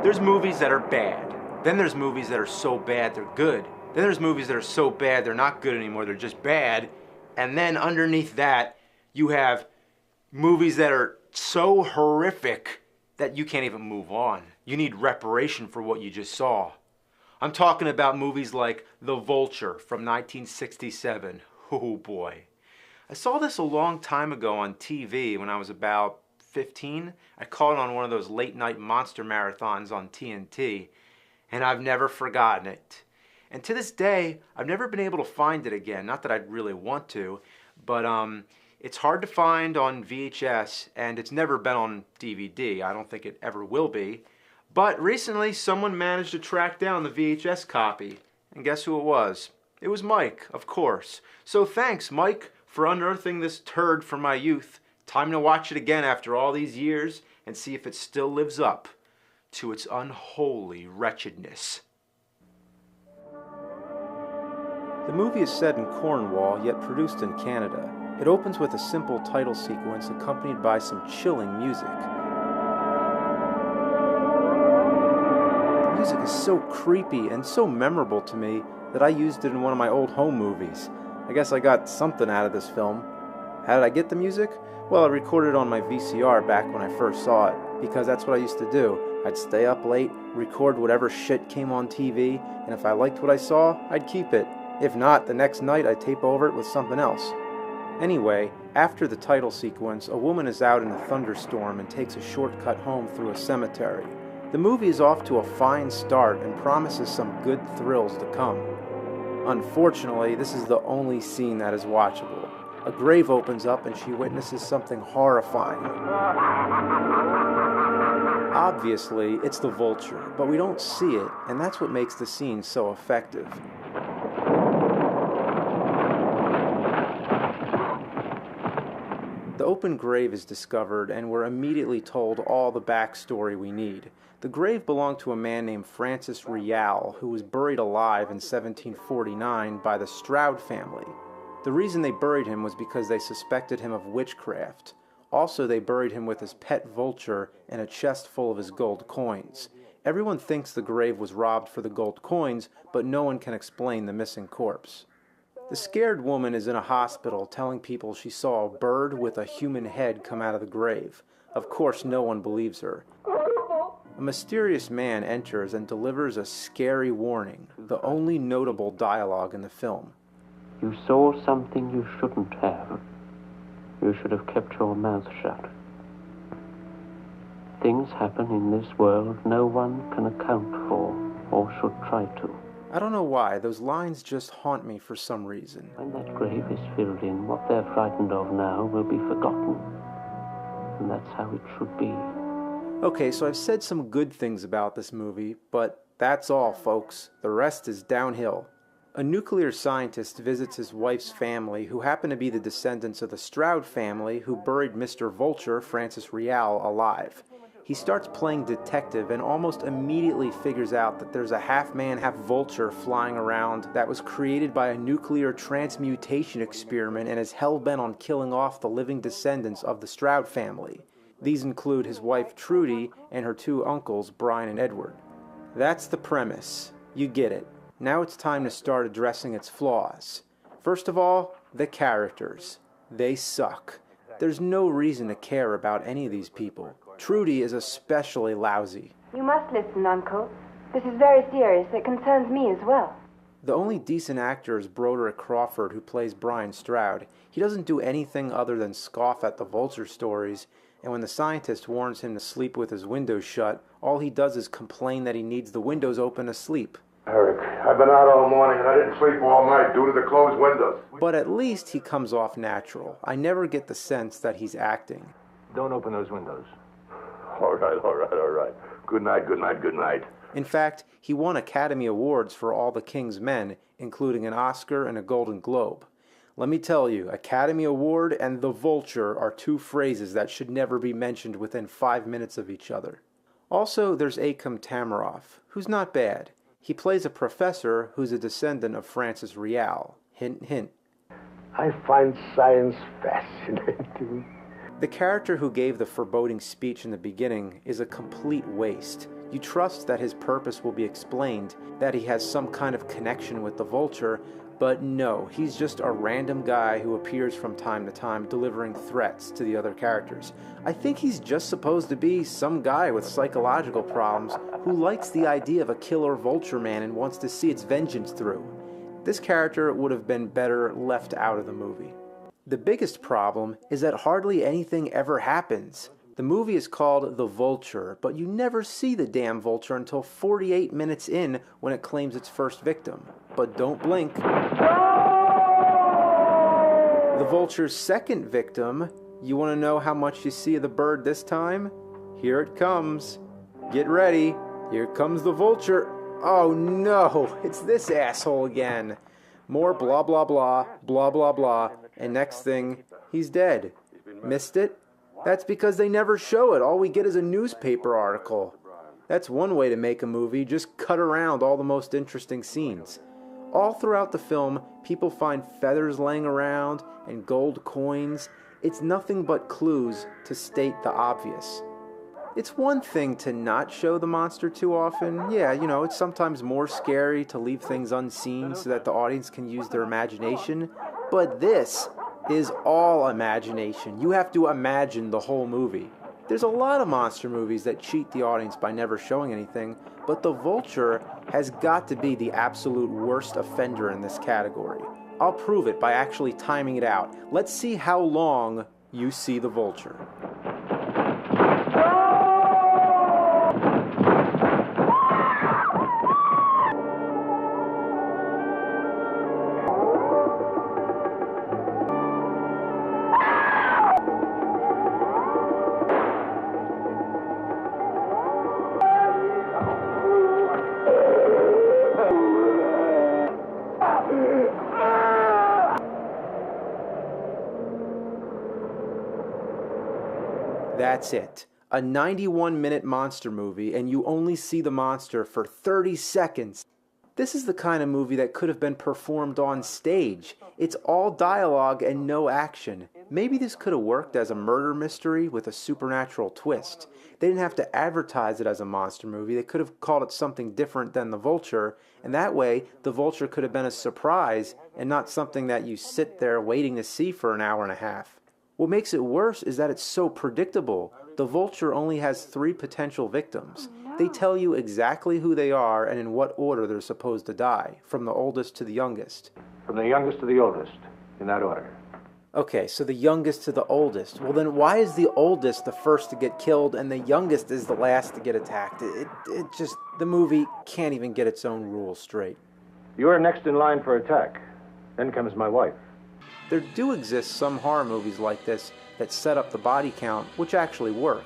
There's movies that are bad. Then there's movies that are so bad they're good. Then there's movies that are so bad they're not good anymore, they're just bad. And then underneath that, you have movies that are so horrific that you can't even move on. You need reparation for what you just saw. I'm talking about movies like The Vulture from 1967. Oh boy. I saw this a long time ago on TV when I was about 15. I caught it on one of those late night monster marathons on TNT, and I've never forgotten it. And to this day, I've never been able to find it again. Not that I'd really want to, but it's hard to find on VHS, and it's never been on DVD. I don't think it ever will be. But recently, someone managed to track down the VHS copy. And guess who it was? It was Mike, of course. So thanks, Mike, for unearthing this turd from my youth. Time to watch it again after all these years and see if it still lives up to its unholy wretchedness. The movie is set in Cornwall, yet produced in Canada. It opens with a simple title sequence accompanied by some chilling music. The music is so creepy and so memorable to me that I used it in one of my old home movies. I guess I got something out of this film. How did I get the music? Well, I recorded it on my VCR back when I first saw it, because that's what I used to do. I'd stay up late, record whatever shit came on TV, and if I liked what I saw, I'd keep it. If not, the next night I'd tape over it with something else. Anyway, after the title sequence, a woman is out in a thunderstorm and takes a shortcut home through a cemetery. The movie is off to a fine start and promises some good thrills to come. Unfortunately, this is the only scene that is watchable. A grave opens up and she witnesses something horrifying. Obviously, it's the Vulture, but we don't see it, and that's what makes the scene so effective. The open grave is discovered, and we're immediately told all the backstory we need. The grave belonged to a man named Francis Rial, who was buried alive in 1749 by the Stroud family. The reason they buried him was because they suspected him of witchcraft. Also, they buried him with his pet Vulture and a chest full of his gold coins. Everyone thinks the grave was robbed for the gold coins, but no one can explain the missing corpse. The scared woman is in a hospital telling people she saw a bird with a human head come out of the grave. Of course, no one believes her. A mysterious man enters and delivers a scary warning, the only notable dialogue in the film. You saw something you shouldn't have. You should have kept your mouth shut. Things happen in this world no one can account for or should try to. I don't know why, those lines just haunt me for some reason. When that grave is filled in, what they're frightened of now will be forgotten. And that's how it should be. Okay, so I've said some good things about this movie, but that's all, folks. The rest is downhill. A nuclear scientist visits his wife's family, who happen to be the descendants of the Stroud family who buried Mr. Vulture, Francis Rial, alive. He starts playing detective and almost immediately figures out that there's a half-man, half-vulture flying around that was created by a nuclear transmutation experiment and is hell-bent on killing off the living descendants of the Stroud family. These include his wife Trudy and her two uncles, Brian and Edward. That's the premise. You get it. Now it's time to start addressing its flaws. First of all, the characters. They suck. There's no reason to care about any of these people. Trudy is especially lousy. You must listen, Uncle. This is very serious. It concerns me as well. The only decent actor is Broderick Crawford, who plays Brian Stroud. He doesn't do anything other than scoff at the Vulture stories, and when the scientist warns him to sleep with his windows shut, all he does is complain that he needs the windows open to sleep. Eric, I've been out all morning and I didn't sleep all night due to the closed windows. But at least he comes off natural. I never get the sense that he's acting. Don't open those windows. All right. Good night. In fact, he won Academy Awards for All the King's Men, including an Oscar and a Golden Globe. Let me tell you, Academy Award and The Vulture are two phrases that should never be mentioned within 5 minutes of each other. Also, there's Akam Tamaroff, who's not bad. He plays a professor who's a descendant of Francis Rial. Hint, hint. I find science fascinating. The character who gave the foreboding speech in the beginning is a complete waste. You trust that his purpose will be explained, that he has some kind of connection with the Vulture, but no, he's just a random guy who appears from time to time delivering threats to the other characters. I think he's just supposed to be some guy with psychological problems who likes the idea of a killer Vulture man and wants to see its vengeance through. This character would have been better left out of the movie. The biggest problem is that hardly anything ever happens. The movie is called The Vulture, but you never see the damn vulture until 48 minutes in when it claims its first victim. But don't blink. The vulture's second victim, you want to know how much you see of the bird this time? Here it comes. Get ready. Here comes the vulture. Oh no, it's this asshole again. More blah blah blah, blah blah blah, and next thing, he's dead. Missed it? That's because they never show it. All we get is a newspaper article. That's one way to make a movie, just cut around all the most interesting scenes. All throughout the film, people find feathers laying around and gold coins. It's nothing but clues to state the obvious. It's one thing to not show the monster too often. Yeah, you know, it's sometimes more scary to leave things unseen so that the audience can use their imagination. But this is all imagination. You have to imagine the whole movie. There's a lot of monster movies that cheat the audience by never showing anything, but The Vulture has got to be the absolute worst offender in this category. I'll prove it by actually timing it out. Let's see how long you see The Vulture. That's it. A 91-minute monster movie, and you only see the monster for 30 seconds. This is the kind of movie that could have been performed on stage. It's all dialogue and no action. Maybe this could have worked as a murder mystery with a supernatural twist. They didn't have to advertise it as a monster movie. They could have called it something different than The Vulture, and that way, The Vulture could have been a surprise and not something that you sit there waiting to see for an hour and a half. What makes it worse is that it's so predictable. The Vulture only has 3 potential victims. They tell you exactly who they are and in what order they're supposed to die, from the oldest to the youngest. From the youngest to the oldest, in that order. Okay, so the youngest to the oldest. Well then why is the oldest the first to get killed and the youngest is the last to get attacked? It just, the movie can't even get its own rules straight. You are next in line for attack. Then comes my wife. There do exist some horror movies like this that set up the body count, which actually work.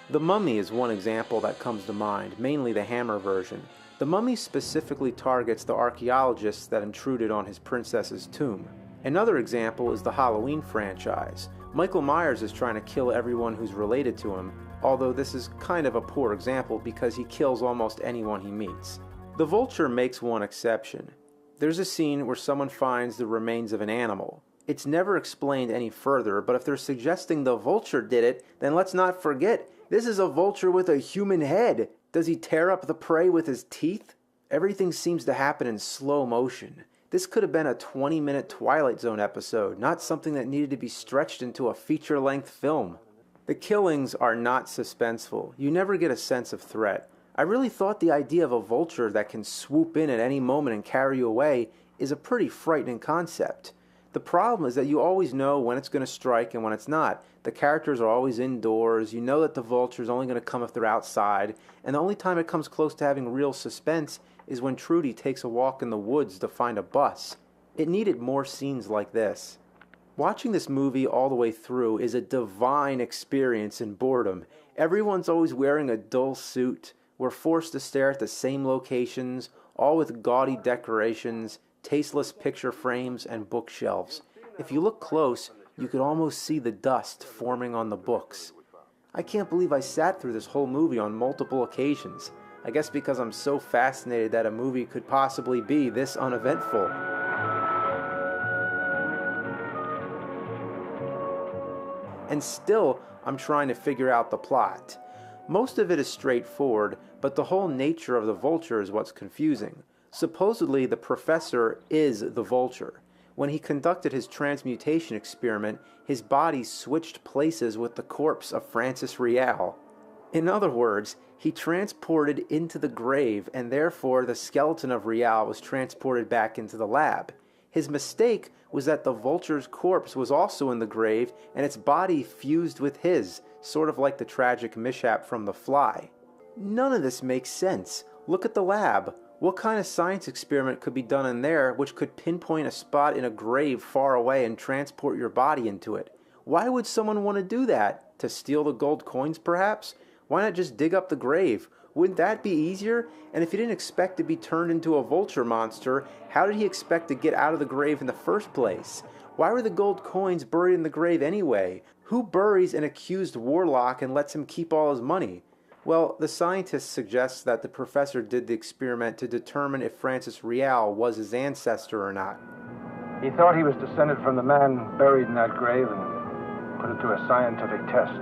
The Mummy is one example that comes to mind, mainly the Hammer version. The Mummy specifically targets the archaeologists that intruded on his princess's tomb. Another example is the Halloween franchise. Michael Myers is trying to kill everyone who's related to him, although this is kind of a poor example because he kills almost anyone he meets. The Vulture makes one exception. There's a scene where someone finds the remains of an animal. It's never explained any further, but if they're suggesting the Vulture did it, then let's not forget, this is a vulture with a human head. Does he tear up the prey with his teeth? Everything seems to happen in slow motion. This could have been a 20-minute Twilight Zone episode, not something that needed to be stretched into a feature-length film. The killings are not suspenseful. You never get a sense of threat. I really thought the idea of a vulture that can swoop in at any moment and carry you away is a pretty frightening concept. The problem is that you always know when it's going to strike and when it's not. The characters are always indoors, you know that the vulture is only going to come if they're outside, and the only time it comes close to having real suspense is when Trudy takes a walk in the woods to find a bus. It needed more scenes like this. Watching this movie all the way through is a divine experience in boredom. Everyone's always wearing a dull suit. We're forced to stare at the same locations, all with gaudy decorations, tasteless picture frames, and bookshelves. If you look close, you could almost see the dust forming on the books. I can't believe I sat through this whole movie on multiple occasions. I guess because I'm so fascinated that a movie could possibly be this uneventful. And still, I'm trying to figure out the plot. Most of it is straightforward, but the whole nature of the Vulture is what's confusing. Supposedly, the professor is the Vulture. When he conducted his transmutation experiment, his body switched places with the corpse of Francis Rial. In other words, he transported into the grave, and therefore the skeleton of Rial was transported back into the lab. His mistake was that the Vulture's corpse was also in the grave, and its body fused with his, sort of like the tragic mishap from The Fly. None of this makes sense. Look at the lab. What kind of science experiment could be done in there which could pinpoint a spot in a grave far away and transport your body into it? Why would someone want to do that? To steal the gold coins, perhaps? Why not just dig up the grave? Wouldn't that be easier? And if he didn't expect to be turned into a vulture monster, how did he expect to get out of the grave in the first place? Why were the gold coins buried in the grave anyway? Who buries an accused warlock and lets him keep all his money? Well, the scientist suggests that the professor did the experiment to determine if Francis Rial was his ancestor or not. He thought he was descended from the man buried in that grave and put it to a scientific test.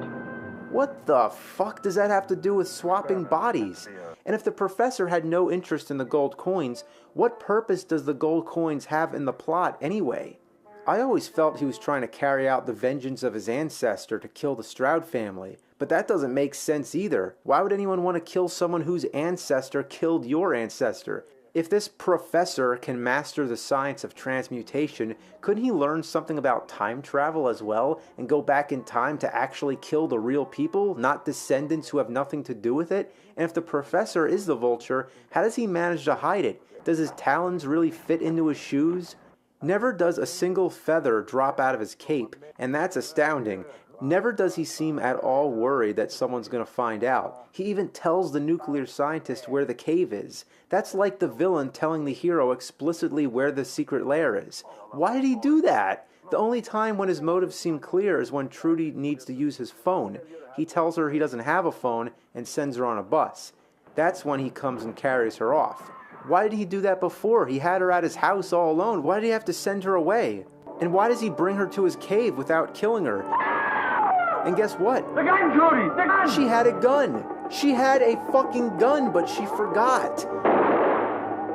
What the fuck does that have to do with swapping bodies? And if the professor had no interest in the gold coins, what purpose does the gold coins have in the plot anyway? I always felt he was trying to carry out the vengeance of his ancestor to kill the Stroud family, but that doesn't make sense either. Why would anyone want to kill someone whose ancestor killed your ancestor? If this professor can master the science of transmutation, couldn't he learn something about time travel as well and go back in time to actually kill the real people, not descendants who have nothing to do with it? And if the professor is the Vulture, how does he manage to hide it? Does his talons really fit into his shoes? Never does a single feather drop out of his cape, and that's astounding. Never does he seem at all worried that someone's going to find out. He even tells the nuclear scientist where the cave is. That's like the villain telling the hero explicitly where the secret lair is. Why did he do that? The only time when his motives seem clear is when Trudy needs to use his phone. He tells her he doesn't have a phone and sends her on a bus. That's when he comes and carries her off. Why did he do that before? He had her at his house all alone. Why did he have to send her away? And why does he bring her to his cave without killing her? And guess what? The gun, Judy! The gun! She had a gun. She had a fucking gun, but she forgot.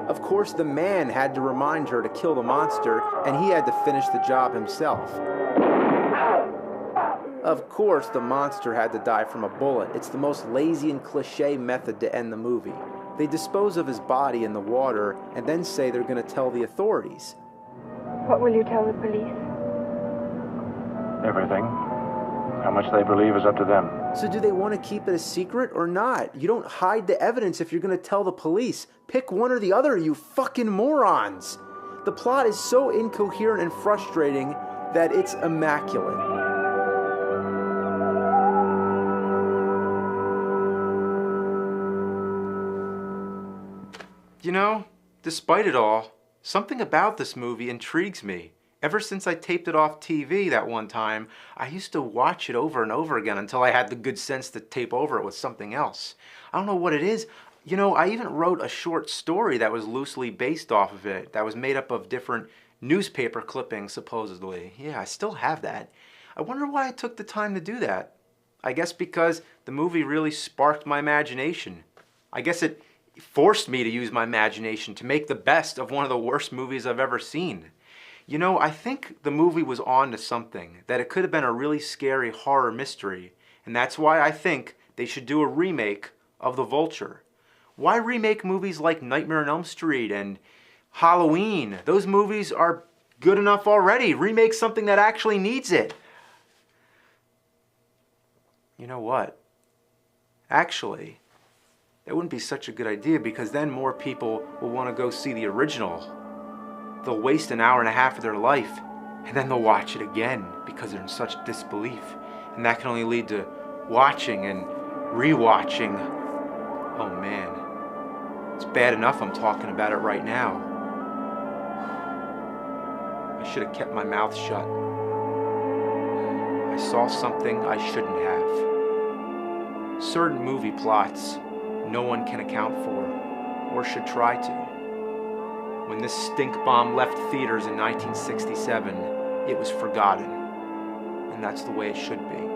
Of course, the man had to remind her to kill the monster, and he had to finish the job himself. Of course, the monster had to die from a bullet. It's the most lazy and cliché method to end the movie. They dispose of his body in the water, and then say they're going to tell the authorities. What will you tell the police? Everything. How much they believe is up to them. So do they want to keep it a secret or not? You don't hide the evidence if you're going to tell the police. Pick one or the other, you fucking morons. The plot is so incoherent and frustrating that it's immaculate. You know, despite it all, something about this movie intrigues me. Ever since I taped it off TV that one time, I used to watch it over and over again until I had the good sense to tape over it with something else. I don't know what it is. You know, I even wrote a short story that was loosely based off of it, that was made up of different newspaper clippings, supposedly. Yeah, I still have that. I wonder why I took the time to do that. I guess because the movie really sparked my imagination. I guess it forced me to use my imagination to make the best of one of the worst movies I've ever seen. You know, I think the movie was on to something, that it could have been a really scary horror mystery, and that's why I think they should do a remake of The Vulture. Why remake movies like Nightmare on Elm Street and Halloween? Those movies are good enough already. Remake something that actually needs it. You know what? Actually, that wouldn't be such a good idea, because then more people will want to go see the original. They'll waste an hour and a half of their life, and then they'll watch it again because they're in such disbelief. And that can only lead to watching and rewatching. Oh man, it's bad enough I'm talking about it right now. I should have kept my mouth shut. I saw something I shouldn't have. Certain movie plots no one can account for, or should try to. When this stink bomb left theaters in 1967, it was forgotten. And that's the way it should be.